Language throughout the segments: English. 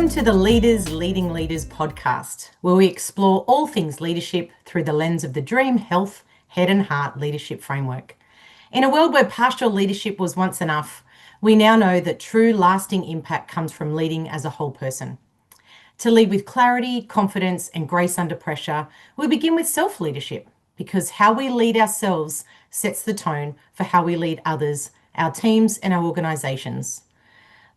Welcome to the Leaders Leading Leaders podcast, where we explore all things leadership through the lens of the Dream Health, Head and Heart Leadership Framework. In a world where pastoral leadership was once enough, we now know that true lasting impact comes from leading as a whole person. To lead with clarity, confidence, and grace under pressure, we begin with self-leadership, because how we lead ourselves sets the tone for how we lead others, our teams, and our organisations.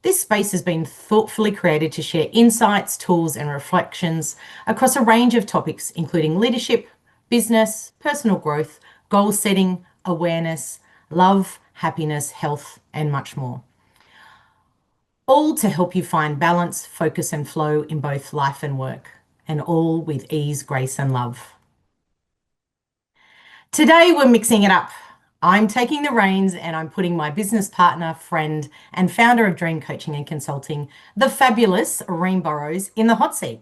This space has been thoughtfully created to share insights, tools, and reflections across a range of topics, including leadership, business, personal growth, goal setting, awareness, love, happiness, health, and much more. All to help you find balance, focus, and flow in both life and work, and all with ease, grace, and love. Today, we're mixing it up. I'm taking the reins and I'm putting my business partner, friend, and founder of Dream Coaching and Consulting, the fabulous Reem Burrows, in the hot seat.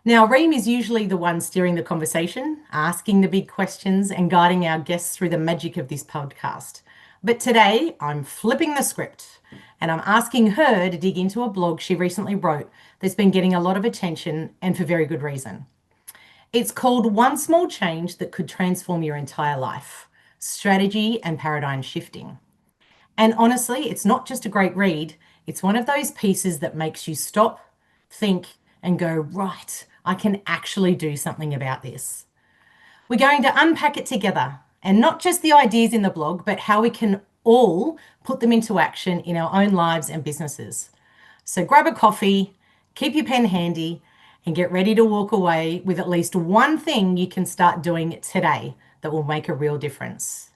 Now, Reem is usually the one steering the conversation, asking the big questions, and guiding our guests through the magic of this podcast. But today, I'm flipping the script and I'm asking her to dig into a blog she recently wrote that's been getting a lot of attention, and for very good reason. It's called One Small Change That Could Transform Your Entire Life: Strategy and Paradigm Shifting. And honestly, it's not just a great read, it's one of those pieces that makes you stop, think, and go, right, I can actually do something about this. We're going to unpack it together, and not just the ideas in the blog, but how we can all put them into action in our own lives and businesses. So grab a coffee, keep your pen handy, and get ready to walk away with at least one thing you can start doing today that will make a real difference.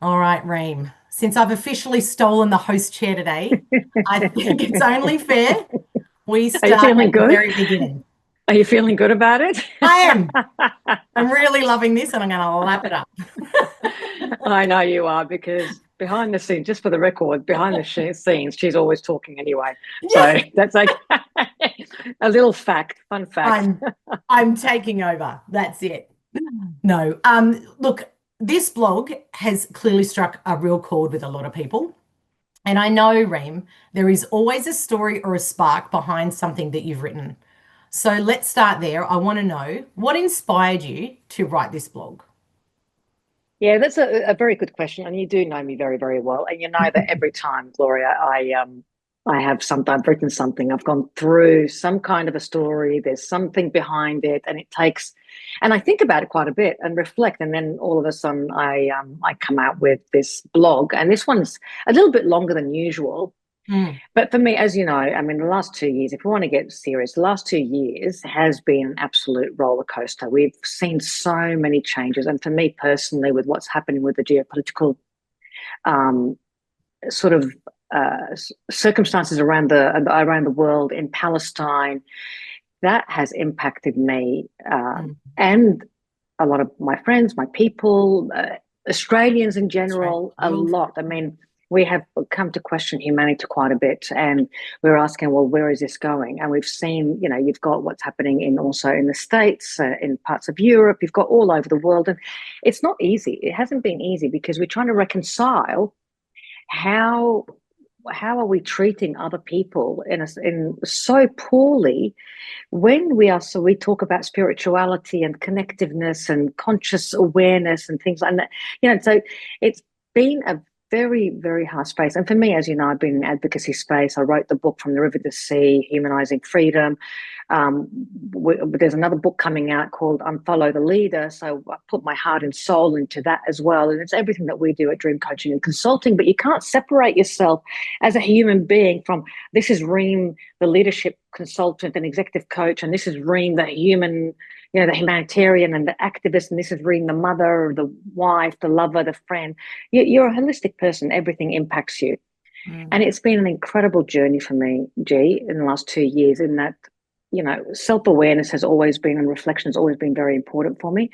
All right, Reem, since I've officially stolen the host chair today, I think it's only fair we start at the very beginning. Are you feeling good about it? I am. I'm really loving this, and I'm going to lap it up. I know you are, because behind the scenes, just for the record, behind the scenes, she's always talking anyway. Yes. So that's like a little fact, fun fact. I'm taking over. That's it. No. Look, this blog has clearly struck a real chord with a lot of people. And I know, Reem, there is always a story or a spark behind something that you've written. So let's start there. I want to know, what inspired you to write this blog? Yeah, that's a very good question. And you do know me very, very well. And you know that every time, Gloria, I've written something, I've gone through some kind of a story, there's something behind it, and I think about it quite a bit and reflect, and then all of a sudden I come out with this blog, and this one's a little bit longer than usual. But for me, as you know, I mean, the last 2 years, if we want to get serious, the last 2 years has been an absolute roller coaster. We've seen so many changes. And for me personally, with what's happening with the geopolitical circumstances around the world, in Palestine, that has impacted me and a lot of my friends, my people, Australians in general, a lot. I mean, we have come to question humanity quite a bit, and we're asking, well, where is this going? And we've seen, you've got what's happening also in the States, in parts of Europe, you've got all over the world. And it's not easy. It hasn't been easy, because we're trying to reconcile how are we treating other people in so poorly when we talk about spirituality and connectiveness and conscious awareness and things like that. So it's been a very, very hard space. And for me, as you know, I've been in advocacy space. I wrote the book From the River to the Sea, Humanizing Freedom. There's another book coming out called Unfollow the Leader. So I put my heart and soul into that as well. And it's everything that we do at Dream Coaching and Consulting. But you can't separate yourself as a human being from, this is Reem, the leadership consultant and executive coach, and this is Reem, the human, the humanitarian and the activist, and this is Reem, the mother, the wife, the lover, the friend. You're a holistic person. Everything impacts you. And it's been an incredible journey for me, G, in the last 2 years, in that, self-awareness has always been, and reflection has always been very important for me.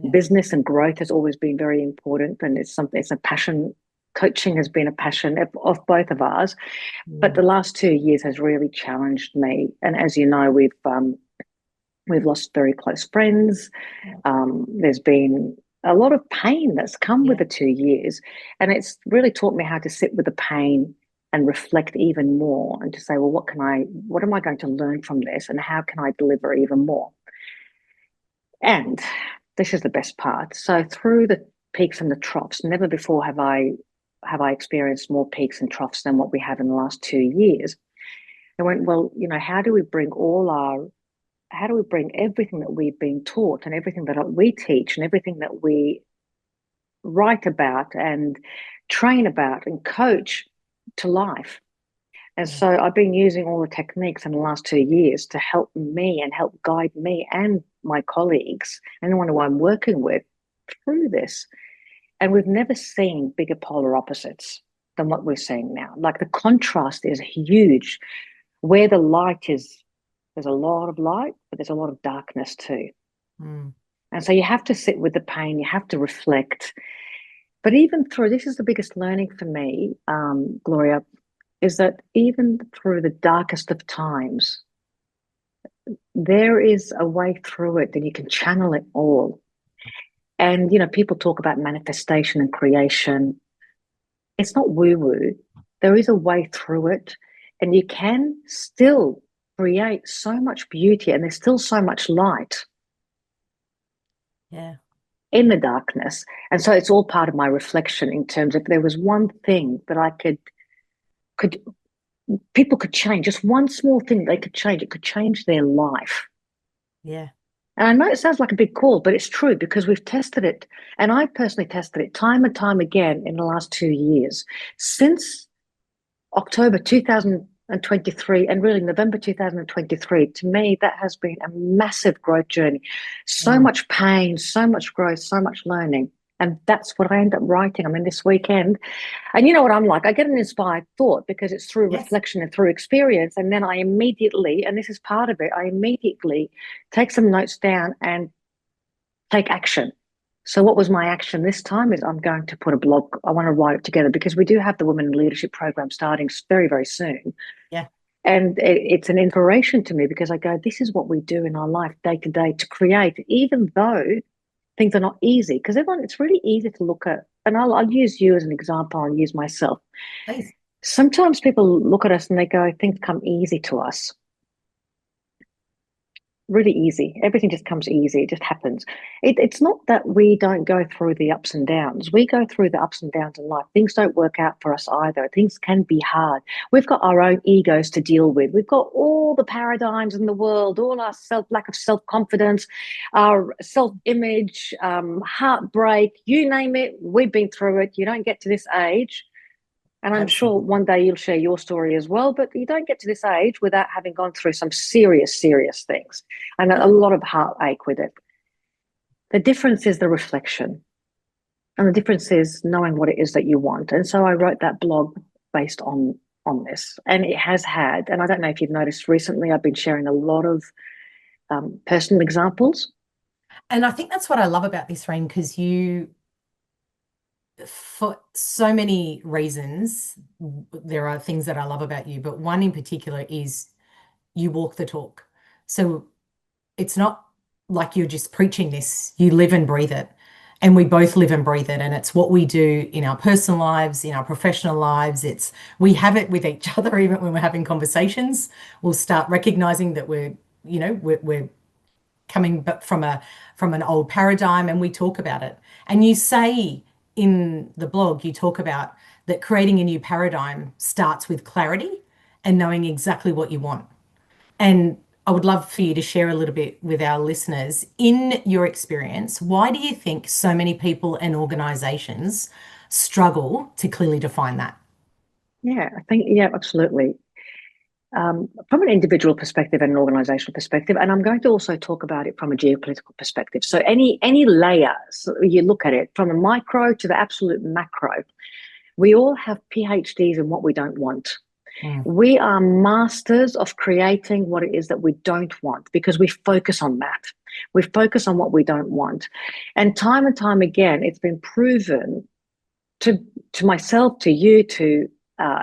Yeah. Business and growth has always been very important, and it's a passion. Coaching has been a passion of both of ours. But the last 2 years has really challenged me. And as you know, we've lost very close friends. There's been a lot of pain that's come with the 2 years, and it's really taught me how to sit with the pain and reflect even more and to say, well, what am I going to learn from this and how can I deliver even more? And this is the best part. So through the peaks and the troughs, never before have I experienced more peaks and troughs than what we have in the last 2 years. I went, well, how do we bring everything that we've been taught and everything that we teach and everything that we write about and train about and coach to life? And so I've been using all the techniques in the last 2 years to help me and help guide me and my colleagues and anyone who I'm working with through this. And we've never seen bigger polar opposites than what we're seeing now. Like the contrast is huge. Where the light is, there's a lot of light, but there's a lot of darkness too. Mm. And so you have to sit with the pain, you have to reflect. But even through, this is the biggest learning for me, Gloria, is that even through the darkest of times, there is a way through it that you can channel it all. And, people talk about manifestation and creation. It's not woo-woo. There is a way through it, and you can still create so much beauty, and there's still so much light in the darkness. And so it's all part of my reflection in terms of there was one thing that I could people could change, just one small thing they could change. It could change their life. Yeah. And I know it sounds like a big call, but it's true because we've tested it. And I personally tested it time and time again in the last 2 years. Since October 2023 and really November 2023, to me, that has been a massive growth journey. So much pain, so much growth, so much learning. And that's what I end up writing. I mean, this weekend, and you know what I'm like, I get an inspired thought because it's through reflection and through experience. And then I immediately, and this is part of it, I immediately take some notes down and take action. So what was my action this time is I'm going to put a blog. I want to write it together because we do have the Women in Leadership program starting very, very soon. Yeah. And it's an inspiration to me because I go, this is what we do in our life day to day to create, even though things are not easy. Because it's really easy to look at, and I'll use you as an example, I'll use myself. Please. Sometimes people look at us and they go, things come easy to us. Really easy. Everything just comes easy. It just happens. It's not that we don't go through the ups and downs. We go through the ups and downs in life. Things don't work out for us either. Things can be hard. We've got our own egos to deal with. We've got all the paradigms in the world, all our lack of self-confidence, our self-image, heartbreak, you name it. We've been through it. You don't get to this age. And I'm sure one day you'll share your story as well, but you don't get to this age without having gone through some serious, serious things and a lot of heartache with it. The difference is the reflection, and the difference is knowing what it is that you want. And so I wrote that blog based on this, and it has had, and I don't know if you've noticed recently, I've been sharing a lot of personal examples. And I think that's what I love about this, Reem, because for so many reasons, there are things that I love about you, but one in particular is you walk the talk. So it's not like you're just preaching this, you live and breathe it. And we both live and breathe it. And it's what we do in our personal lives, in our professional lives. We have it with each other, even when we're having conversations. We'll start recognizing that we're coming from an old paradigm, and we talk about it. And you say in the blog, you talk about that creating a new paradigm starts with clarity and knowing exactly what you want. And I would love for you to share a little bit with our listeners. In your experience, why do you think so many people and organizations struggle to clearly define that? Yeah, I think, yeah, absolutely. From an individual perspective and an organizational perspective, and I'm going to also talk about it from a geopolitical perspective. So any layer, so you look at it from the micro to the absolute macro, we all have PhDs in what we don't want. We are masters of creating what it is that we don't want because we focus on that. We focus on what we don't want. And time again, it's been proven to myself, to you, to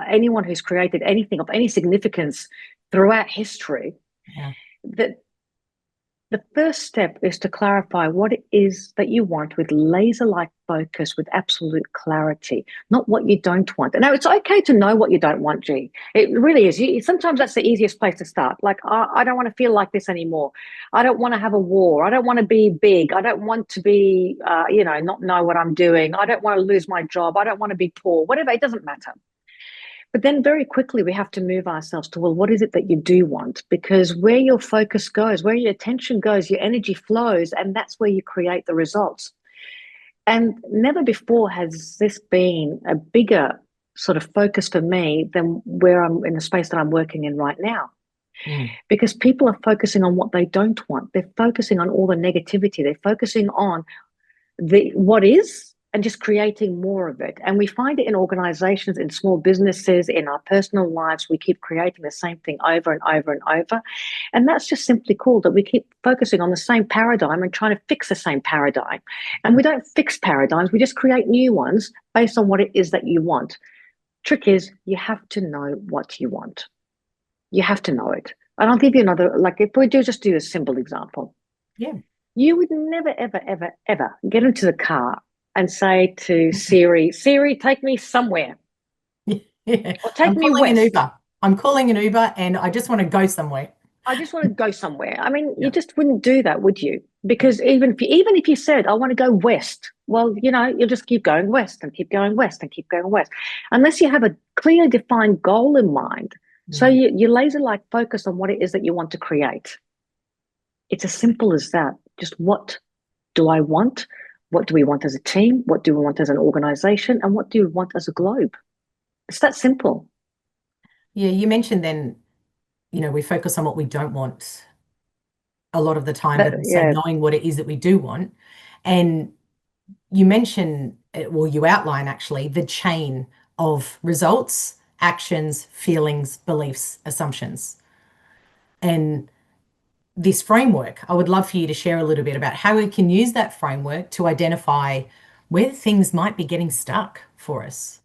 anyone who's created anything of any significance throughout history, that The first step is to clarify what it is that you want with laser-like focus, with absolute clarity, not what you don't want. And now it's okay to know what you don't want, G. It really is. Sometimes that's the easiest place to start. Like, I don't want to feel like this anymore. I don't want to have a war. I don't want to be big. I don't want to be, not know what I'm doing. I don't want to lose my job. I don't want to be poor. Whatever, it doesn't matter. But then very quickly, we have to move ourselves to, well, what is it that you do want? Because where your focus goes, where your attention goes, your energy flows, and that's where you create the results. And never before has this been a bigger sort of focus for me than where I'm in the space that I'm working in right now. Because people are focusing on what they don't want. They're focusing on all the negativity. They're focusing on what is, and just creating more of it. And we find it in organizations, in small businesses, in our personal lives. We keep creating the same thing over and over and over. And that's just simply called that we keep focusing on the same paradigm and trying to fix the same paradigm. And we don't fix paradigms, we just create new ones based on what it is that you want. Trick is, you have to know what you want. You have to know it. And I'll give you another, like if we just do a simple example. Yeah. You would never, ever, ever, ever get into the car and say to Siri, Siri, take me somewhere. Yeah. Or take I'm me calling an west. Uber. I'm calling an Uber and I just want to go somewhere. I just want to go somewhere. I mean, you Yeah. just wouldn't do that, would you? Yeah. Because even if you said, I want to go west, well, you'll just keep going west and keep going west and keep going west. Unless you have a clear, defined goal in mind. So you laser like focus on what it is that you want to create. It's as simple as that. Just what do I want? What do we want as a team? What do we want as an organization? And what do we want as a globe? It's that simple. Yeah, you mentioned then, we focus on what we don't want a lot of the time, but also Yeah, knowing what it is that we do want. And you mention, well, you outline actually the chain of results, actions, feelings, beliefs, assumptions. And this framework, I would love for you to share a little bit about how we can use that framework to identify where things might be getting stuck for us.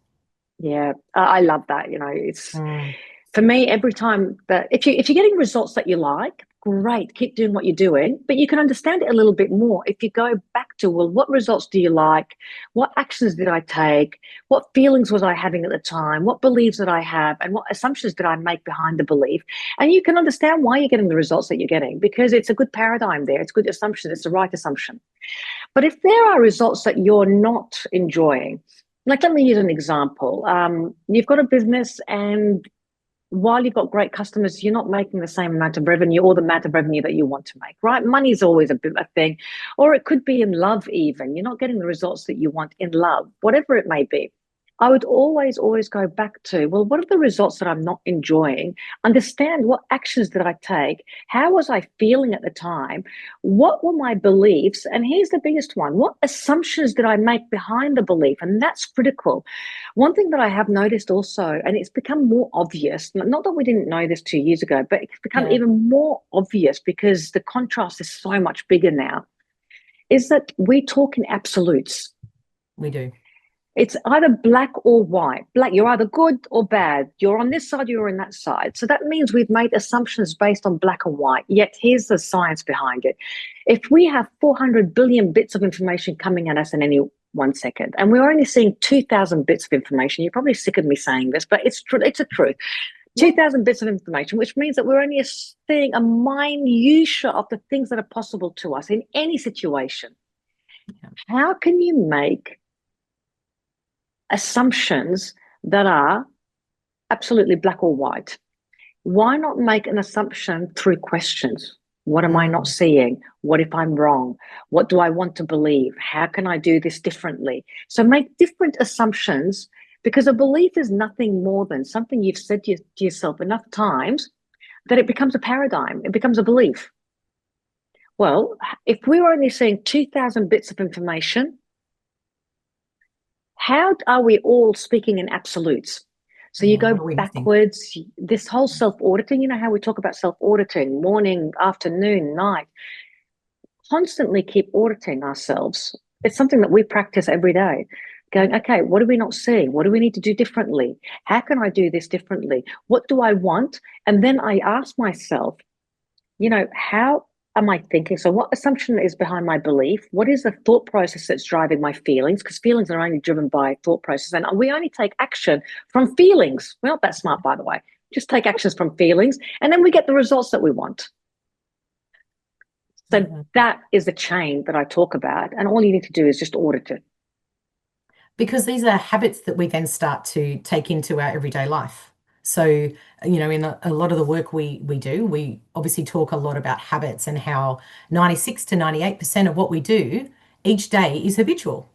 yeah, I love that. It's Mm. for me every time that if you're getting results that you like, great, keep doing what you're doing. But you can understand it a little bit more if you go back to, well, what results do you like? What actions did I take? What feelings was I having at the time? What beliefs did I have? And what assumptions did I make behind the belief? And you can understand why you're getting the results that you're getting because it's a good paradigm there. It's a good assumption. It's the right assumption. But if there are results that you're not enjoying, like let me use an example. You've got a business and while you've got great customers, you're not making the same amount of revenue or the amount of revenue that you want to make, right? Money is always a thing. Or it could be in love even. You're not getting the results that you want in love, whatever it may be. I would always, always go back to, well, what are the results that I'm not enjoying? Understand what actions did I take? How was I feeling at the time? What were my beliefs? And here's the biggest one. What assumptions did I make behind the belief? And that's critical. One thing that I have noticed also, and it's become more obvious, not that we didn't know this 2 years ago, but it's become Yeah, even more obvious because the contrast is so much bigger now, is that we talk in absolutes. we do. It's either black or white. Black, you're either good or bad. You're on this side, you're on that side. So that means we've made assumptions based on black and white. Yet here's the science behind it. If we have 400 billion bits of information coming at us in any 1 second, and we're only seeing 2,000 bits of information, you're probably sick of me saying this, but it's true. It's a truth. 2,000 bits of information, which means that we're only seeing a minutia of the things that are possible to us in any situation. Yeah. How can you make assumptions that are absolutely black or white? Why not make an assumption through questions? What am I not seeing? What if I'm wrong? What do I want to believe? How can I do this differently? So make different assumptions because a belief is nothing more than something you've said to yourself enough times that it becomes a paradigm. It becomes a belief. Well, if we're only seeing 2,000 bits of information, how are we all speaking in absolutes? So you Yeah, go what are we missing? backwards, this whole self-auditing, you know how we talk about self-auditing, morning, afternoon, night, constantly keep auditing ourselves. It's something that we practice every day. Going, okay, what are we not seeing? What do we need to do differently? How can I do this differently? What do I want? And then I ask myself, how am I thinking? So, what assumption is behind my belief? What is the thought process that's driving my feelings? Because feelings are only driven by thought process, and we only take action from feelings. We're not that smart, by the way. Just take actions from feelings, and then we get the results that we want. So Mhm. that is the chain that I talk about, and all you need to do is just audit it. Because these are habits that we then start to take into our everyday life. So, in a lot of the work we do, we obviously talk a lot about habits and how 96 to 98% of what we do each day is habitual.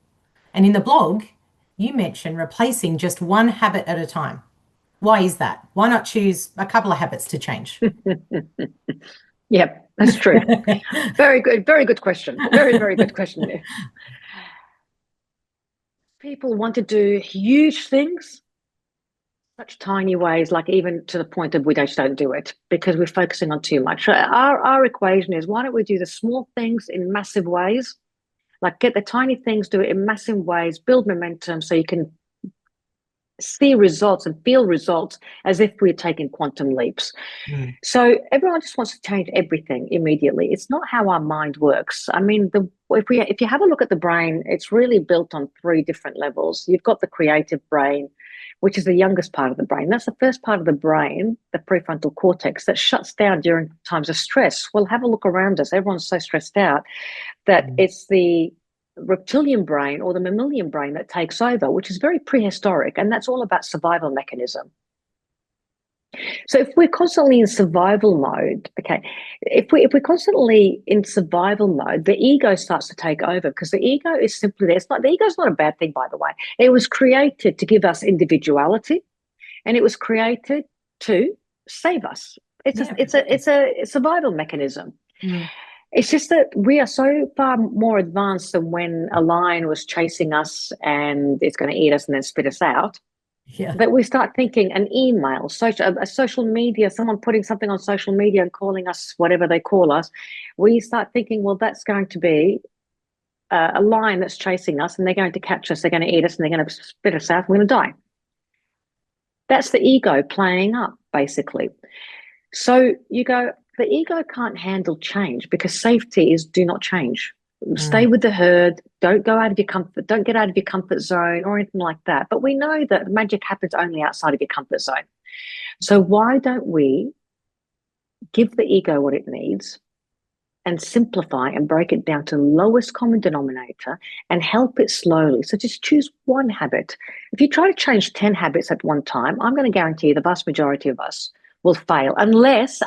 And in the blog, you mention replacing just one habit at a time. Why is that? Why not choose a couple of habits to change? Yep, that's true. Very good. Very good question. Very, very good question. People want to do huge things, such tiny ways, like even to the point of we just don't do it because we're focusing on too much. So our equation is why don't we do the small things in massive ways? Like get the tiny things, do it in massive ways, build momentum so you can see results and feel results as if we're taking quantum leaps. Mm. So everyone just wants to change everything immediately. It's not how our mind works. I mean, if you have a look at the brain, it's really built on three different levels. You've got the creative brain, which is the youngest part of the brain. That's the first part of the brain, the prefrontal cortex, that shuts down during times of stress. Well, have a look around us. Everyone's so stressed out that Mm. it's the reptilian brain or the mammalian brain that takes over, which is very prehistoric, and that's all about survival mechanism. So if we're constantly in survival mode, okay, if we're constantly in survival mode, the ego starts to take over because the ego is simply there. It's not the ego is not a bad thing, by the way. It was created to give us individuality, and it was created to save us. It's a Yeah, it's a protect it's us. a survival mechanism. Mm. It's just that we are so far more advanced than when a lion was chasing us and it's going to eat us and then spit us out Yeah. that we start thinking an email, a social media, someone putting something on social media and calling us whatever they call us, we start thinking, well, that's going to be a lion that's chasing us and they're going to catch us, they're going to eat us and they're going to spit us out, we're going to die. That's the ego playing up, basically. So you go, the ego can't handle change because safety is do not change. Stay Mm. with the herd. Don't go out of your comfort. Don't get out of your comfort zone or anything like that. But we know that magic happens only outside of your comfort zone. So why don't we give the ego what it needs and simplify and break it down to lowest common denominator and help it slowly? So just choose one habit. If you try to change 10 habits at one time, I'm going to guarantee you the vast majority of us will fail unless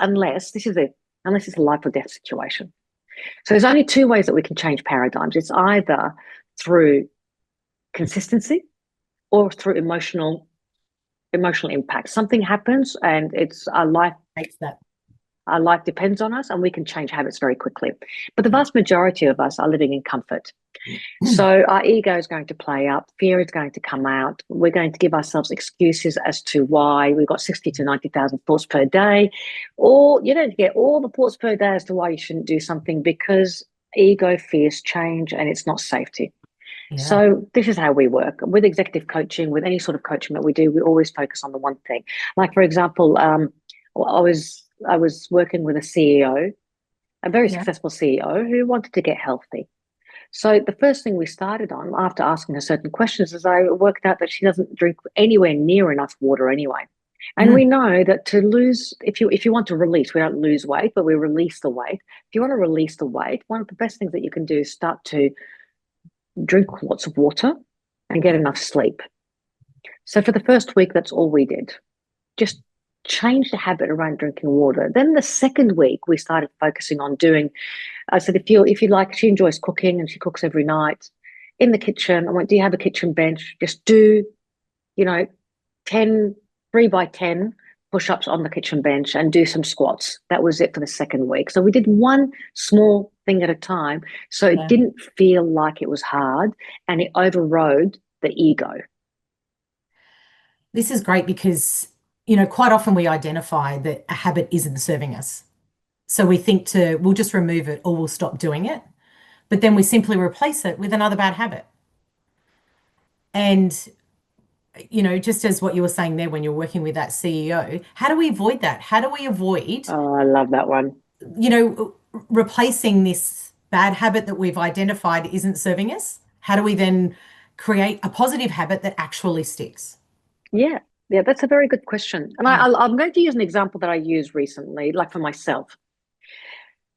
this is it, unless it's a life or death situation. So there's only two ways that we can change paradigms. It's either through consistency or through emotional impact. Something happens and it's Takes that. our life depends on us and we can change habits very quickly. But the vast majority of us are living in comfort. So our ego is going to play up, fear is going to come out. We're going to give ourselves excuses as to why we've got 60 to 90,000 thoughts per day. Or you don't get all the thoughts per day as to why you shouldn't do something because ego fears change and it's not safety. Yeah. So this is how we work with executive coaching, with any sort of coaching that we do. We always focus on the one thing. Like for example, I was working with a CEO, a very Yeah. successful CEO who wanted to get healthy. So the first thing we started on after asking her certain questions is I worked out that she doesn't drink anywhere near enough water anyway. And Mm. we know that to lose, if you want to release, we don't lose weight, but we release the weight. If you want to release the weight, one of the best things that you can do is start to drink lots of water and get Yeah. enough sleep. So for the first week, that's all we did. Just change the habit around drinking water. Then the second week, we started focusing on doing. I said, if you like, she enjoys cooking and she cooks every night in the kitchen. I went, do you have a kitchen bench? Just do, you know, 10 3 by 10 push-ups on the kitchen bench and do some squats. That was it for the second week. So we did one small thing at a time. So it Yeah. didn't feel like it was hard and it overrode the ego. This is great because, quite often we identify that a habit isn't serving us. So we think we'll just remove it or we'll stop doing it. But then we simply replace it with another bad habit. And, just as what you were saying there when you're working with that CEO, how do we avoid that? How do we avoid, Oh, I love that one. replacing this bad habit that we've identified isn't serving us, how do we then create a positive habit that actually sticks? Yeah, yeah, that's a very good question. And Mm, I'm going to use an example that I used recently, like for myself.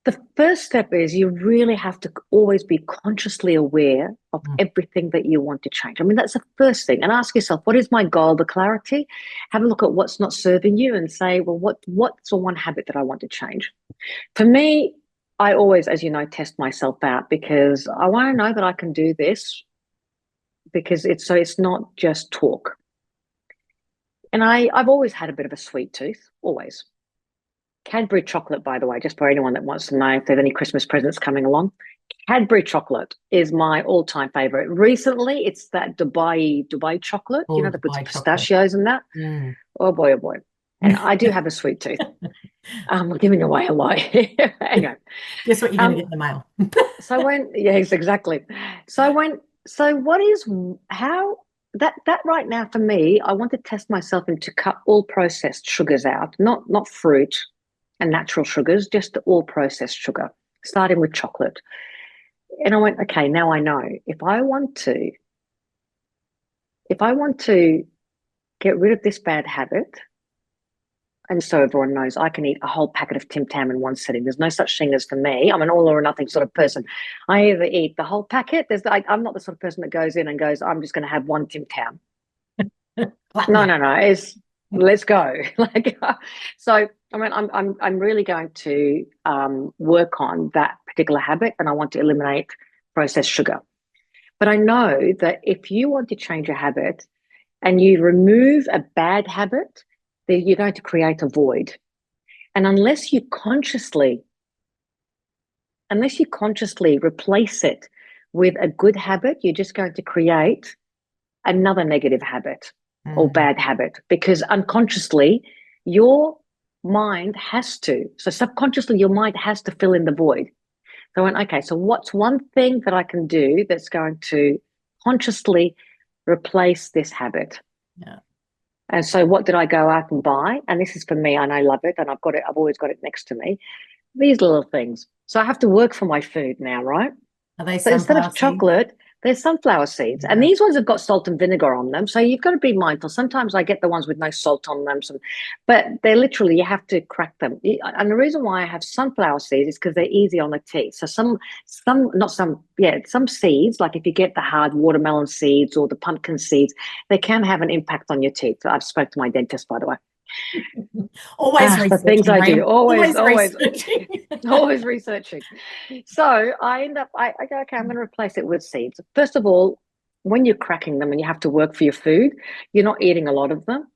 The first step is you really have to always be consciously aware of mm, everything that you want to change. I mean, that's the first thing. And ask yourself, what is my goal? The clarity. Have a look at what's not serving you and say, well, what's the one habit that I want to change? For me, I always, as you know, test myself out because I want to know that I can do this because it's not just talk. And I've always had a bit of a sweet tooth, always. Cadbury chocolate, by the way, just for anyone that wants to know if there's any Christmas presents coming along. Cadbury chocolate is my all-time favorite. Recently, it's that Dubai chocolate, you oh, know, that puts Dubai chocolate. pistachios in that. Mm. Oh boy, oh boy. And I do have a sweet tooth. We're giving away a lot. Anyway, Guess what you're going to um, get in the mail? so when yes, exactly. So what is how that right now for me, I want to test myself and to cut all processed sugars out, not fruit and natural sugars, just all processed sugar, starting with chocolate. And I went, okay, now I know if I want to get rid of this bad habit, and so everyone knows I can eat a whole packet of Tim Tam in one sitting. There's no such thing as for me. I'm an all or nothing sort of person. I either eat the whole packet. I'm not the sort of person that goes in and goes, I'm just going to have one Tim Tam. No, Platinum. no, no. It's let's go. Like, so I mean, I'm really going to work on that particular habit, and I want to eliminate processed sugar. But I know that if you want to change a habit and you remove a bad habit, then you're going to create a void. And unless you consciously replace it with a good habit, you're just going to create another negative habit or Mm, bad habit because unconsciously your mind has to. So subconsciously, your mind has to fill in the void. So I went, okay, so what's one thing that I can do that's going to consciously replace this habit? yeah. And so what did I go out and buy? And this is for me, and I love it, and I've always got it next to me. These little things. So I have to work for my food now, right? Are they So instead sunflower of seeds? chocolate, there's sunflower seeds. And Yeah. these ones have got salt and vinegar on them. So you've got to be mindful. Sometimes I get the ones with no salt on them. But they're literally, you have to crack them. And the reason why I have sunflower seeds is because they're easy on the teeth. So some seeds, like if you get the hard watermelon seeds or the pumpkin seeds, they can have an impact on your teeth. I've spoke to my dentist, by the way. Always The things researching, I do, Reem. always, Always always. researching. Always researching. So I go, okay, I'm going to replace it with seeds. First of all, when you're cracking them and you have to work for your food, you're not eating a lot of them.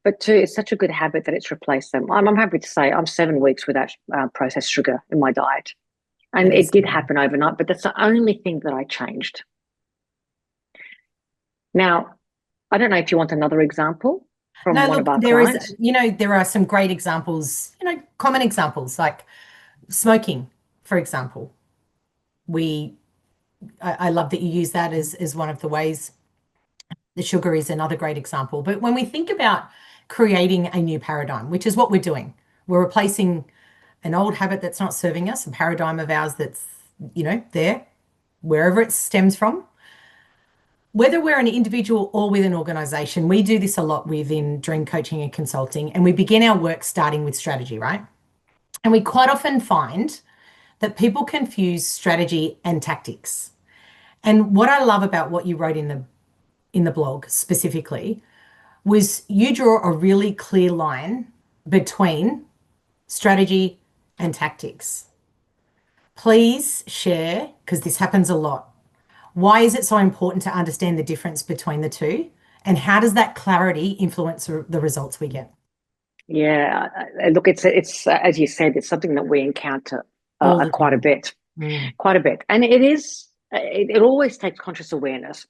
But two, it's such a good habit that it's replaced them. I'm happy to say I'm 7 weeks without processed sugar in my diet. And That it is did good. happen overnight, but that's the only thing that I changed. Now, I don't know if you want another example from No, one of look, our there is, clients. there are some great examples, common examples like smoking, for example. We, I love that you use that as one of the ways. The sugar is another great example. But when we think about creating a new paradigm, which is what we're doing, we're replacing an old habit that's not serving us, a paradigm of ours that's, there, wherever it stems from. Whether we're an individual or with an organization, we do this a lot within Dream Coaching and Consulting, and we begin our work starting with strategy, right? And we quite often find that people confuse strategy and tactics. And what I love about what you wrote in the blog specifically was you draw a really clear line between strategy and tactics. Please share, because this happens a lot. Why is it so important to understand the difference between the two? And how does that clarity influence the results we get Yeah, look, it's as you said, it's something that we encounter all the quite a time? bit, Mm, quite a bit, and it always takes conscious awareness.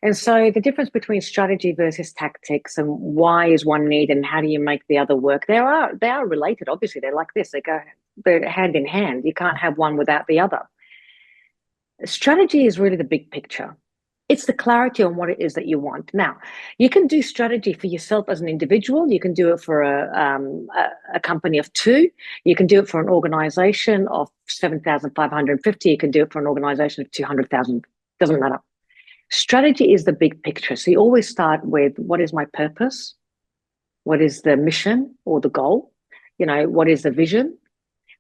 And so the difference between strategy versus tactics and why is one needed and how do you make the other work? They are related. Obviously, they're like this. They're hand in hand. You can't have one without the other. Strategy is really the big picture. It's the clarity on what it is that you want. Now, you can do strategy for yourself as an individual. You can do it for a company of two. You can do it for an organization of 7,550. You can do it for an organization of 200,000. Doesn't matter. Strategy is the big picture. So you always start with, what is my purpose? What is the mission or the goal? What is the vision?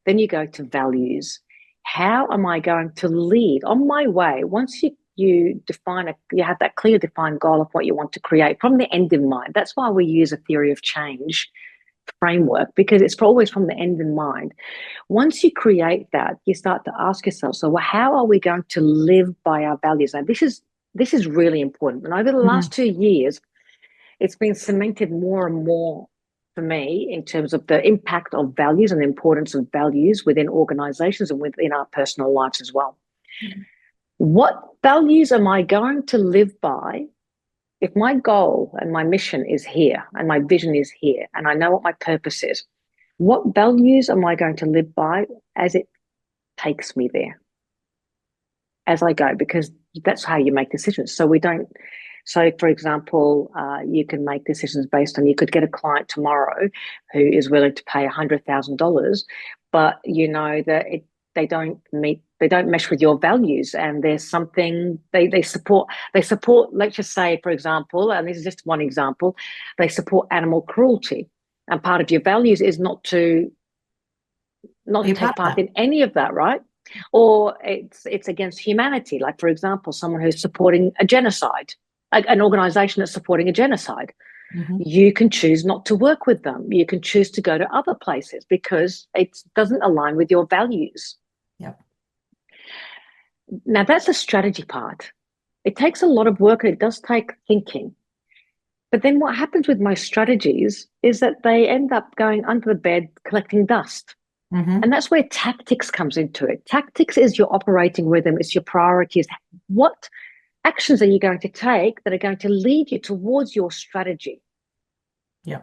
Then you go to values. How am I going to lead on my way? Once you have that clear defined goal of what you want to create from the end in mind. That's why we use a theory of change framework, because it's always from the end in mind. Once you create that, you start to ask yourself, so how are we going to live by our values? And this is really important. And over the last 2 years, it's been cemented more and more for me in terms of the impact of values and the importance of values within organizations and within our personal lives as well. What values am I going to live by if my goal and my mission is here and my vision is here and I know what my purpose is? What values am I going to live by as it takes me there, as I go? Because that's how you make decisions. So, for example, you can make decisions based on, you could get a client tomorrow who is willing to pay $100,000, but you know that they don't mesh with your values, and there's something they support. Let's just say, for example, and this is just one example, they support animal cruelty, and part of your values is not to take part in any of that, right? Or it's against humanity. Like, for example, someone who's supporting a genocide, an organization that's supporting a genocide. You can choose not to work with them. You can choose to go to other places because it doesn't align with your values. Yep. Now, that's the strategy part. It takes a lot of work and it does take thinking. But then what happens with most strategies is that they end up going under the bed collecting dust. And that's where tactics comes into it. Tactics is your operating rhythm. It's your priorities. What actions are you going to take that are going to lead you towards your strategy? Yeah.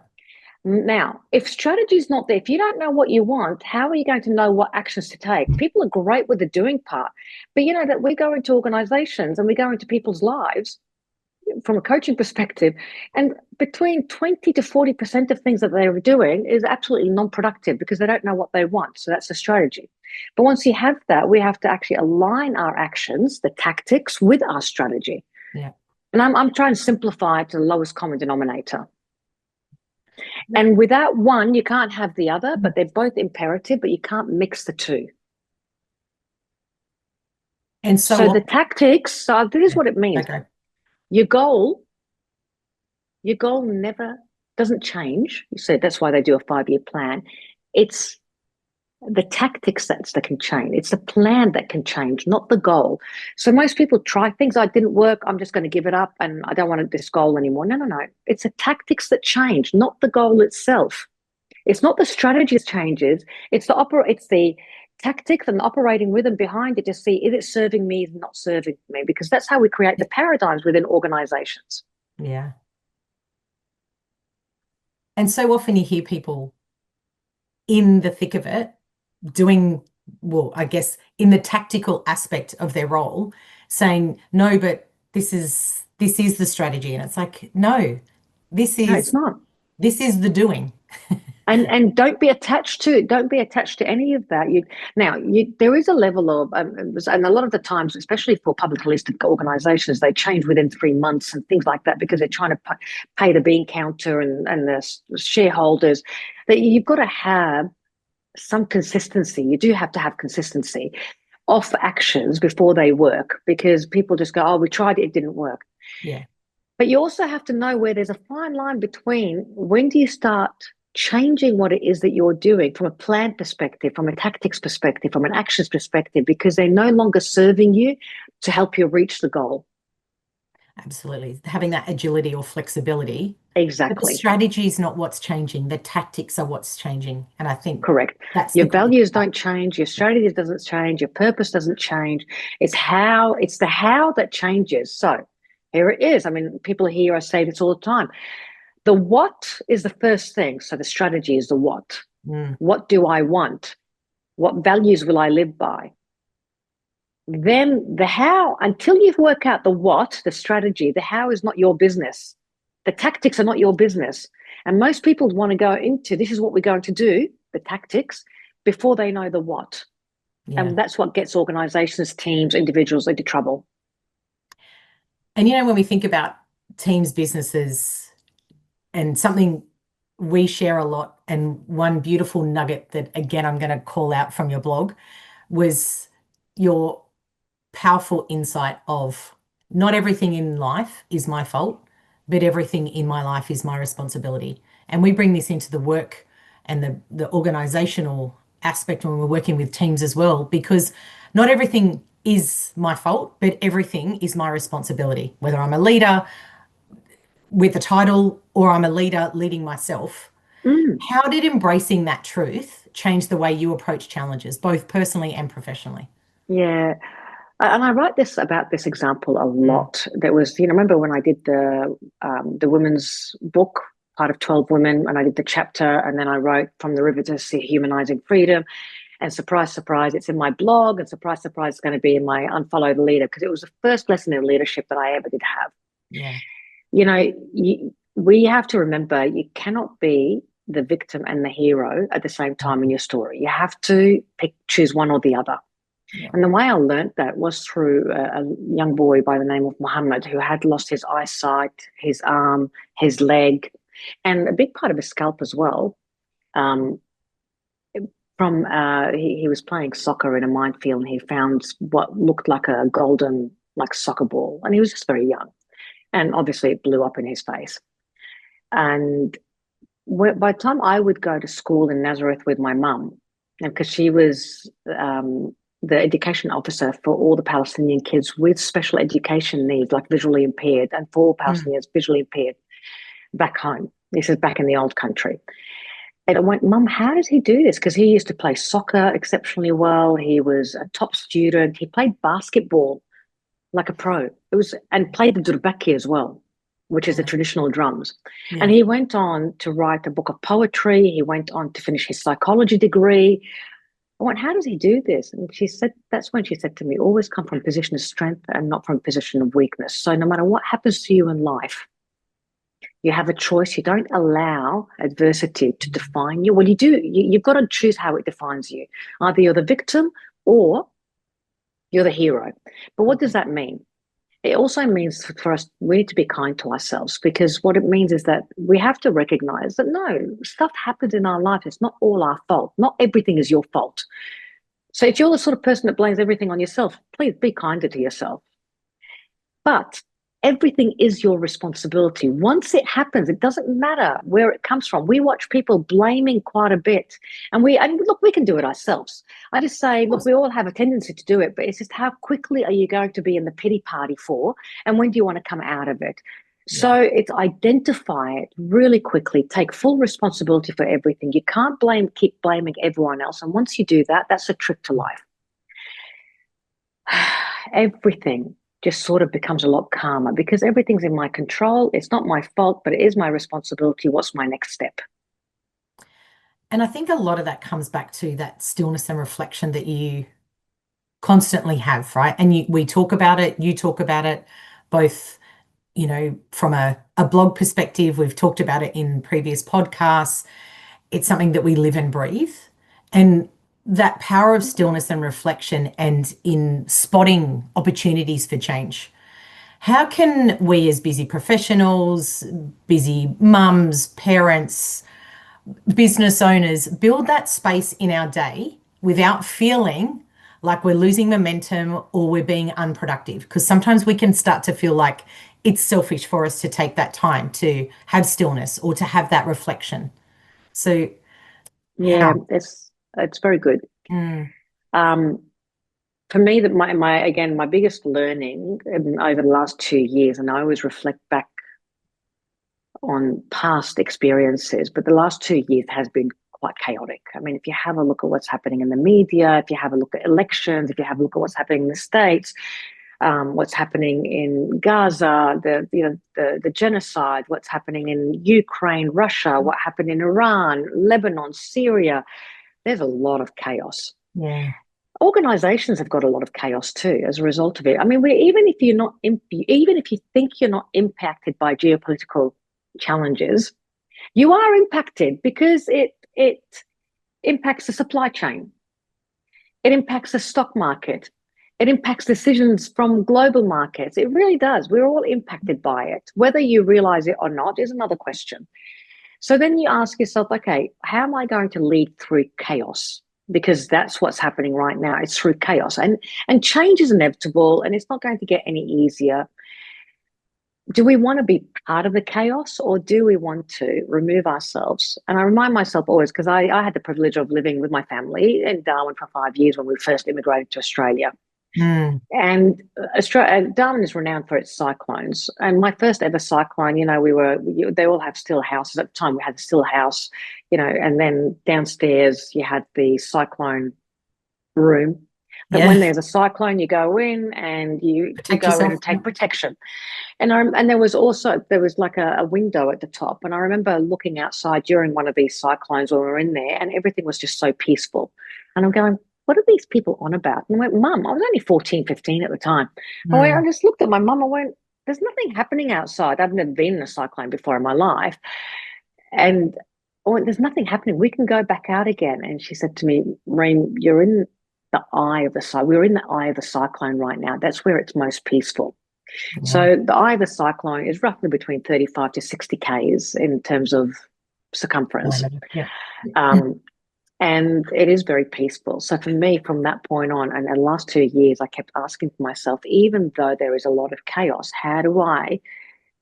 Now, if strategy is not there, if you don't know what you want, how are you going to know what actions to take? People are great with the doing part, but you know that we go into organizations and we go into people's lives from a coaching perspective, and between 20 to 40% of things that they're doing is absolutely non-productive because they don't know what they want. So that's a strategy. But once you have that, we have to actually align our actions, the tactics, with our strategy. Yeah. And I'm trying to simplify it to the lowest common denominator. And without one, you can't have the other, but they're both imperative, but you can't mix the two. And so the tactics, so this is what it means. Okay. Your goal never doesn't change. You said that's why they do a 5-year plan. It's the tactics that can change. It's the plan that can change, not the goal. So most people try things. I didn't work. I'm just going to give it up and I don't want this goal anymore. No. It's the tactics that change, not the goal itself. It's not the strategy that changes. It's the tactics and the operating rhythm behind it to see, is it serving me, is it not serving me? Because that's how we create the paradigms within organizations. Yeah. And so often you hear people in the thick of it doing, well, I guess in the tactical aspect of their role, saying, no, but this is the strategy. And it's like, no, it's not. This is the doing. And don't be attached to any of that. There is a level of, and a lot of the times, especially for publicly listed organisations, they change within 3 months and things like that because they're trying to pay the bean counter and the shareholders. That you've got to have some consistency. You do have to have consistency of actions before they work, because people just go, oh, we tried it, it didn't work. Yeah. But you also have to know where there's a fine line between when do you start changing what it is that you're doing from a plan perspective, from a tactics perspective, from an actions perspective, because they're no longer serving you to help you reach the goal. Absolutely. Having that agility or flexibility. Exactly. But the strategy is not what's changing. The tactics are what's changing. And I think correct. That's your values don't change. Your strategy doesn't change. Your purpose doesn't change. It's the how that changes. So here it is. I mean, people hear us say this all the time. The what is the first thing. So the strategy is the what. What do I want? What values will I live by? then the how, until you've worked out the what, the strategy, the how is not your business. The tactics are not your business. And most people want to go into this is what we're going to do, the tactics, before they know the what. Yeah. And that's what gets organizations, teams, individuals into trouble. And when we think about teams, businesses, and something we share a lot, and one beautiful nugget that, again, I'm going to call out from your blog was your powerful insight of not everything in life is my fault, but everything in my life is my responsibility. And we bring this into the work and the organizational aspect when we're working with teams as well, because not everything is my fault, but everything is my responsibility, whether I'm a leader with a title or I'm a leader leading myself. Mm, How did embracing that truth change the way you approach challenges, both personally and professionally? yeah. And I write this about this example a Mm, lot. There was, remember when I did the women's book, part of 12 Women, and I did the chapter, and then I wrote From the River to Sea, Humanizing Freedom. And surprise, surprise, it's in my blog, and surprise, surprise, it's going to be in my Unfollow the Leader, because it was the first lesson in leadership that I ever did have. yeah. We have to remember you cannot be the victim and the hero at the same time in your story. You have to choose one or the other. Yeah. And the way I learned that was through a young boy by the name of Muhammad, who had lost his eyesight, his arm, his leg, and a big part of his scalp as well. Um, he was playing soccer in a minefield, and he found what looked like a golden soccer ball, and he was just very young, and obviously it blew up in his face. And by the time I would go to school in Nazareth with my mum, and because she was the education officer for all the Palestinian kids with special education needs, like visually impaired, and for all Mm, Palestinians visually impaired back home. This is back in the old country. And I went, Mum, how does he do this? Because he used to play soccer exceptionally well. He was a top student. He played basketball like a pro. And played the durbaki as well, which is the yeah. traditional drums. And Yeah. he went on to write a book of poetry. He went on to finish his psychology degree. I went, how does he do this? And that's when she said to me, always come from a position of strength and not from a position of weakness. So no matter what happens to you in life, you have a choice. You don't allow adversity to define you. Well, you do. You've got to choose how it defines you. Either you're the victim or you're the hero. But what does that mean? It also means for us, we need to be kind to ourselves, because what it means is that we have to recognize that no, stuff happens in our life. It's not all our fault. Not everything is your fault. So if you're the sort of person that blames everything on yourself, please be kinder to yourself. But everything is your responsibility. Once it happens, it doesn't matter where it comes from. We watch people blaming quite a bit. And look, we can do it ourselves. I just say, look, we all have a tendency to do it, but it's just how quickly are you going to be in the pity party for? And when do you want to come out of it? So Yeah. it's identify it really quickly, take full responsibility for everything. You can't keep blaming everyone else. And once you do that, that's a trick to life. Everything just sort of becomes a lot calmer because everything's in my control. It's not my fault, but it is my responsibility. What's my next step? And I think a lot of that comes back to that stillness and reflection that you constantly have, right? And we talk about it, you talk about it, both, from a blog perspective, we've talked about it in previous podcasts. It's something that we live and breathe. And that power of stillness and reflection and in spotting opportunities for change. How can we, as busy professionals, busy mums, parents, business owners, build that space in our day without feeling like we're losing momentum or we're being unproductive? Because sometimes we can start to feel like it's selfish for us to take that time to have stillness or to have that reflection. So, Yeah, how? it's very good. Mm, Um, for me, that my biggest learning over the last 2 years, and I always reflect back on past experiences, but the last 2 years has been quite chaotic. I mean, if you have a look at what's happening in the media, if you have a look at elections, if you have a look at what's happening in the States, what's happening in Gaza, the genocide, what's happening in Ukraine, Russia, what happened in Iran, Lebanon, Syria, there's a lot of chaos. yeah. Organizations have got a lot of chaos too as a result of it. I mean, even if you're not, even if you think you're not impacted by geopolitical challenges, you are impacted because it impacts the supply chain. It impacts the stock market. It impacts decisions from global markets. It really does. We're all impacted by it. Whether you realize it or not is another question. So then you ask yourself, okay, how am I going to lead through chaos? Because that's what's happening right now. It's through chaos. And change is inevitable and it's not going to get any easier. Do we want to be part of the chaos or do we want to remove ourselves? And I remind myself always, because I had the privilege of living with my family in Darwin for 5 years when we first immigrated to Australia. Mm. And Darwin is renowned for its cyclones. And my first ever cyclone, they all have still houses at the time. We had a still house, and then downstairs you had the cyclone room. But Yeah. when there's a cyclone, you go in and you Protect go in yourself. and take protection. And there was like a window at the top. And I remember looking outside during one of these cyclones when we were in there, and everything was just so peaceful. And I'm going, what are these people on about? And I went, Mum, I was only 14, 15 at the time. I just looked at my mum. I went, there's nothing happening outside. I've never been in a cyclone before in my life. And I went, there's nothing happening. We can go back out again. And she said to me, Reem, you're in the eye of the cyclone. We're in the eye of the cyclone right now. That's where it's most peaceful. Yeah. So the eye of the cyclone is roughly between 35 to 60 Ks in terms of circumference. Yeah. Um, and it is very peaceful. So for me, from that point on, and the last 2 years, I kept asking myself, even though there is a lot of chaos, how do I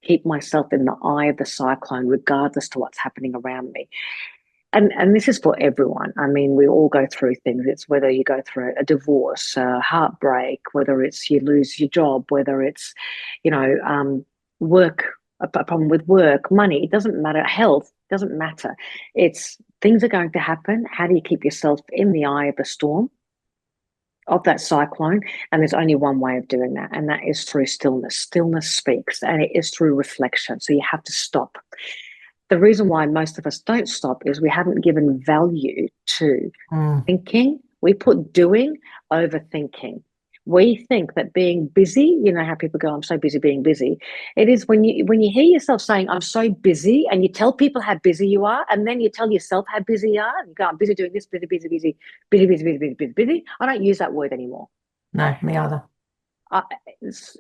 keep myself in the eye of the cyclone, regardless to what's happening around me? And this is for everyone. I mean, we all go through things. It's whether you go through a divorce, a heartbreak, whether it's you lose your job, whether it's, work, a problem with work, money. It doesn't matter. Health doesn't matter. It's things are going to happen. How do you keep yourself in the eye of the storm, of that cyclone? And there's only one way of doing that, and that is through stillness. Stillness speaks, and it is through reflection. So you have to stop. The reason why most of us don't stop is we haven't given value to thinking. We put doing over thinking. We think that being busy, how people go, I'm so busy being busy. It is when you hear yourself saying, I'm so busy, and you tell people how busy you are, and then you tell yourself how busy you are, and you go, I'm busy doing this, busy, busy, busy, busy, busy, busy, busy, busy, busy. I don't use that word anymore. No, me either.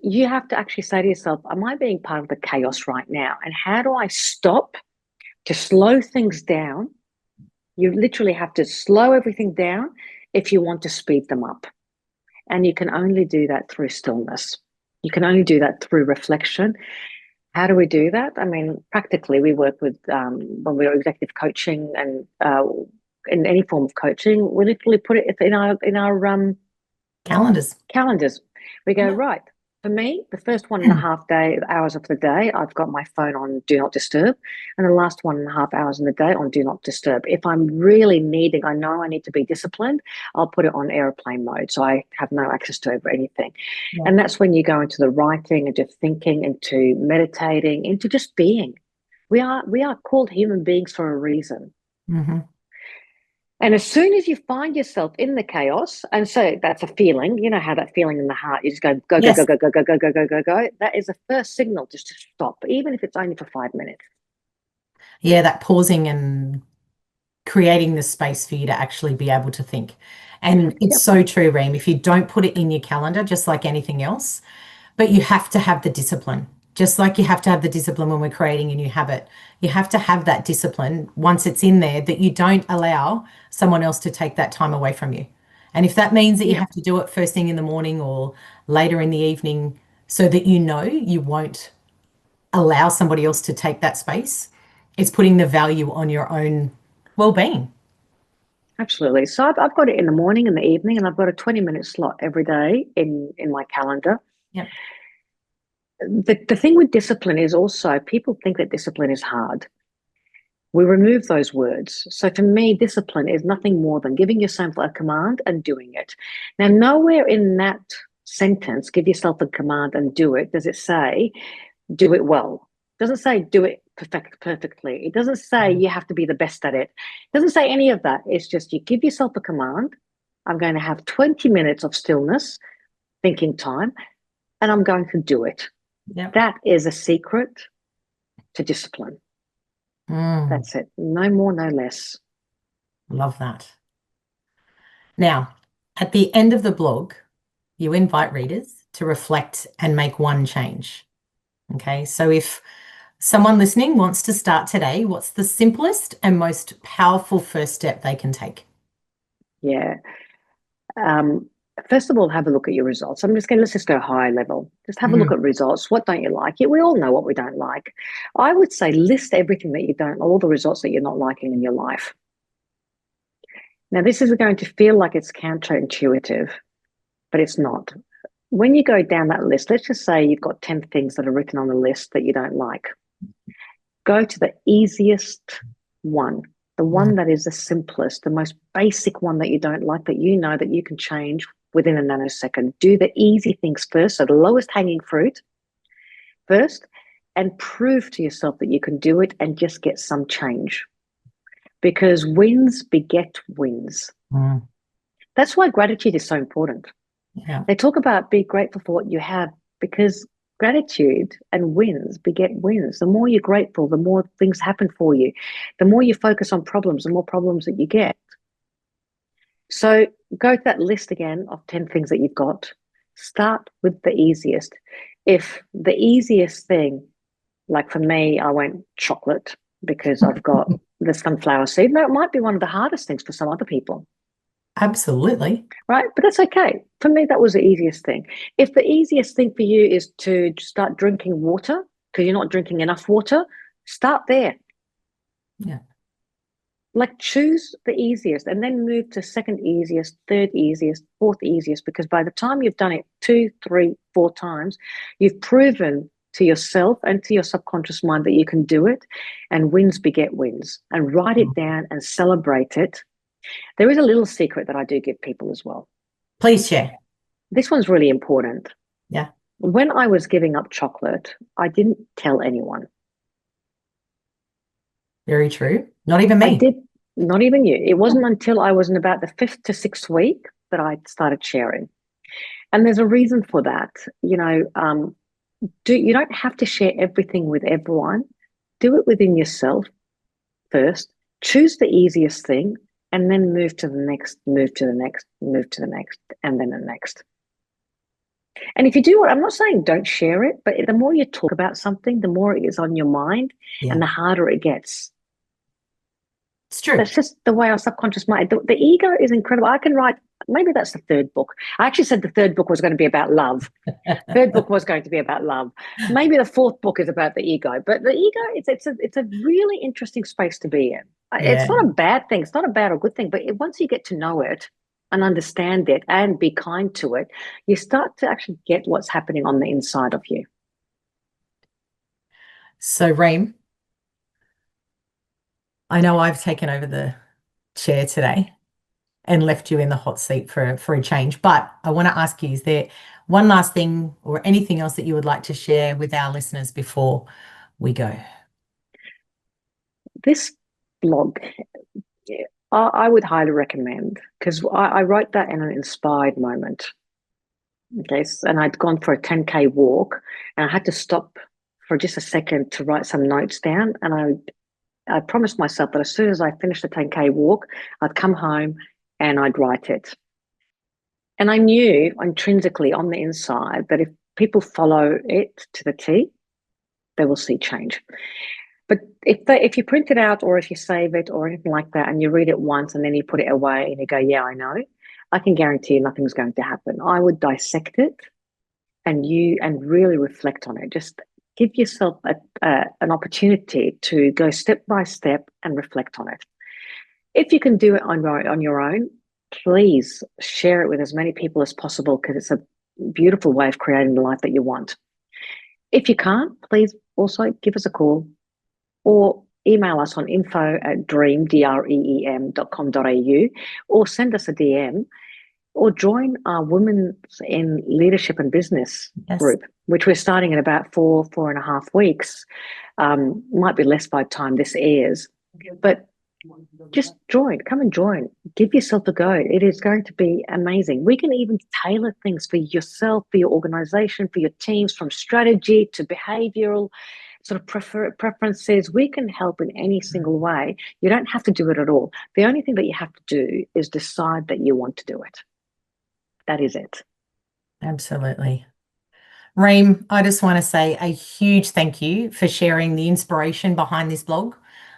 You have to actually say to yourself, am I being part of the chaos right now? And how do I stop to slow things down? You literally have to slow everything down if you want to speed them up. And you can only do that through stillness. You can only do that through reflection. How do we do that? I mean, practically, we work with, when we're executive coaching and in any form of coaching, we literally put it in our Calendars. We go, Yeah. right, for me, the first 1.5 hours of the day, I've got my phone on Do Not Disturb, and the last 1.5 hours in the day on Do Not Disturb. If I'm really needing, I know I need to be disciplined, I'll put it on airplane mode, so I have no access to over anything. Yeah. And that's when you go into the writing, into thinking, into meditating, into just being. We are called human beings for a reason. Mm-hmm. And as soon as you find yourself in the chaos, and so that's a feeling, you know how that feeling in the heart, you just go, go, go, Yes. go, go, go, go, go, go, go, go, go. That is the first signal just to stop, even if it's only for 5 minutes. Yeah, that pausing and creating the space for you to actually be able to think. And it's Yep. so true, Reem. If you don't put it in your calendar, just like anything else, but you have to have the discipline. Just like you have to have the discipline when we're creating a new habit, you have to have that discipline once it's in there that you don't allow someone else to take that time away from you. And if that means that you Yep. have to do it first thing in the morning or later in the evening so that you know you won't allow somebody else to take that space, it's putting the value on your own well-being. Absolutely. So I've got it in the morning and the evening, and I've got a 20-minute slot every day in my calendar. Yep. The thing with discipline is also people think that discipline is hard. We remove those words. So for me, discipline is nothing more than giving yourself a command and doing it. Now, nowhere in that sentence, give yourself a command and do it, does it say, do it well. It doesn't say do it perfectly. It doesn't say you have to be the best at it. It doesn't say any of that. It's just you give yourself a command I'm going to have 20 minutes of stillness, thinking time, and I'm going to do it. Yep. That is a secret to discipline. That's it. No more, no less. Love that. Now, at the end of the blog, you invite readers to reflect and make one change. Okay, so if someone listening wants to start today, what's the simplest and most powerful first step they can take? Yeah. First of all, have a look at your results. Let's just go high level. Just have a look at results. What don't you like? Yeah, we all know what we don't like. I would say list everything that you don't, all the results that you're not liking in your life. Now, this is going to feel like it's counterintuitive, but it's not. When you go down that list, let's just say you've got 10 things that are written on the list that you don't like. Go to the easiest one, the one that is the simplest, the most basic one that you don't like, that you know that you can change within a nanosecond. Do the easy things first, so the lowest hanging fruit first, and prove to yourself that you can do it and just get some change. Because wins beget wins. That's why gratitude is so important. Yeah. They talk about be grateful for what you have, because gratitude and wins beget wins. The more you're grateful, the more things happen for you. The more you focus on problems, the more problems that you get. So go to that list again of 10 things that you've got. Start with the easiest. If the easiest thing, like for me, I went chocolate because I've got the sunflower seed. No, it might be one of the hardest things for some other people. Absolutely. Right? But that's okay. For me, that was the easiest thing. If the easiest thing for you is to start drinking water because you're not drinking enough water, start there. Yeah. Like choose the easiest and then move to second easiest, third easiest, fourth easiest, because by the time you've done it 2, 3, 4 times, you've proven to yourself and to your subconscious mind that you can do it, and wins beget wins. And write it down and celebrate it. There is a little secret that I do give people as well. Please share. This one's really important. Yeah. When I was giving up chocolate, I didn't tell anyone. Very true. Not even I me. did, not even you. It wasn't until I was in about the 5th to 6th week that I started sharing. And there's a reason for that. You don't have to share everything with everyone. Do it within yourself first. Choose the easiest thing and then move to the next, move to the next, move to the next, and then the next. And if you do, I'm not saying don't share it, but the more you talk about something, the more it is on your mind and the harder it gets. It's true. That's just the way our subconscious mind, the ego is incredible. I can write, maybe that's the 3rd book. I actually said the 3rd book was going to be about love. 3rd book was going to be about love. Maybe the 4th book is about the ego, but the ego, it's a really interesting space to be in. It's not a bad thing. It's not a bad or good thing, but once you get to know it and understand it and be kind to it, you start to actually get what's happening on the inside of you. So, Reem, I know I've taken over the chair today and left you in the hot seat for a change, but I want to ask you, is there one last thing or anything else that you would like to share with our listeners before we go? This blog, I would highly recommend, because I wrote that in an inspired moment. Okay, and I'd gone for a 10K walk and I had to stop for just a second to write some notes down. And I promised myself that as soon as I finished the 10K walk, I'd come home and I'd write it. And I knew intrinsically on the inside that if people follow it to the T, they will see change. But if you print it out or if you save it or anything like that and you read it once and then you put it away and you go, yeah, I know, I can guarantee you nothing's going to happen. I would dissect it and really reflect on it. Just give yourself an opportunity to go step by step and reflect on it. If you can do it on your own, please share it with as many people as possible, because it's a beautiful way of creating the life that you want. If you can't, please also give us a call or email us on info@dreem, dreem.com.au, or send us a DM, or join our Women in Leadership and Business group, which we're starting in about 4.5 weeks. Might be less by the time this airs. But Just join, come and join. Give yourself a go. It is going to be amazing. We can even tailor things for yourself, for your organization, for your teams, from strategy to behavioral sort of preferences. We can help in any single way. You don't have to do it at all. The only thing that you have to do is decide that you want to do it. That is it. Absolutely. Reem, I just want to say a huge thank you for sharing the inspiration behind this blog,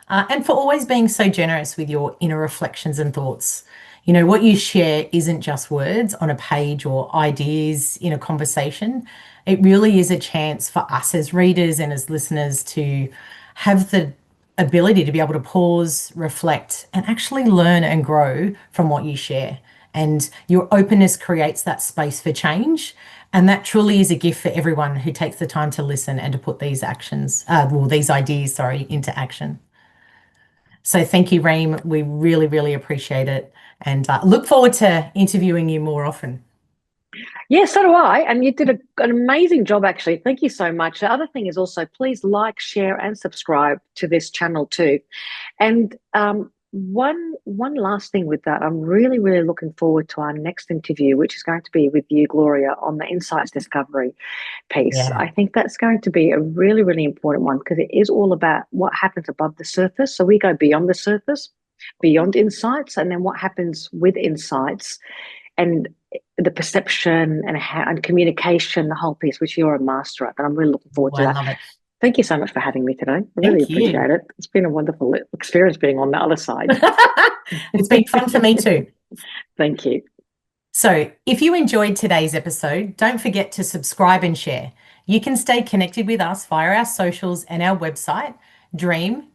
and for always being so generous with your inner reflections and thoughts. You know, what you share isn't just words on a page or ideas in a conversation. It really is a chance for us as readers and as listeners to have the ability to be able to pause, reflect, and actually learn and grow from what you share. And your openness creates that space for change. And that truly is a gift for everyone who takes the time to listen and to put these these ideas, sorry, into action. So thank you, Reem. We really, really appreciate it, and look forward to interviewing you more often. Yeah, so do I. And you did an amazing job, actually. Thank you so much. The other thing is also please like, share, and subscribe to this channel too. And one last thing with that, I'm really, really looking forward to our next interview, which is going to be with you, Gloria, on the insights discovery piece. Yeah. I think that's going to be a really, really important one because it is all about what happens above the surface. So we go beyond the surface, beyond insights, and then what happens with insights and the perception and how, and communication, the whole piece, which you're a master at. And I'm really looking Oh, forward to I that. love it. Thank you so much for having me today. I really Thank you. appreciate it. It's been a wonderful experience being on the other side. It's been fun for me too. Thank you. So, if you enjoyed today's episode, don't forget to subscribe and share. You can stay connected with us via our socials and our website, dream.com.au.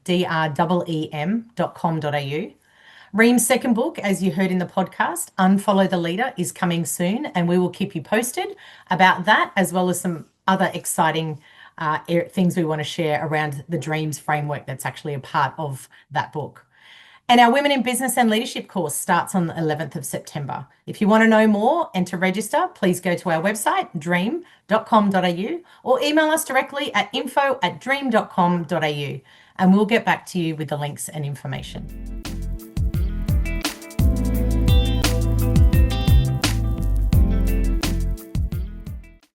Reem's second book, as you heard in the podcast, Unfollow the Leader, is coming soon, and we will keep you posted about that, as well as some other exciting things we want to share around the Dreams framework that's actually a part of that book. And our Women in Business and Leadership course starts on the 11th of September. If you want to know more and to register, please go to our website, dream.com.au, or email us directly at info@dream.com.au, and we'll get back to you with the links and information.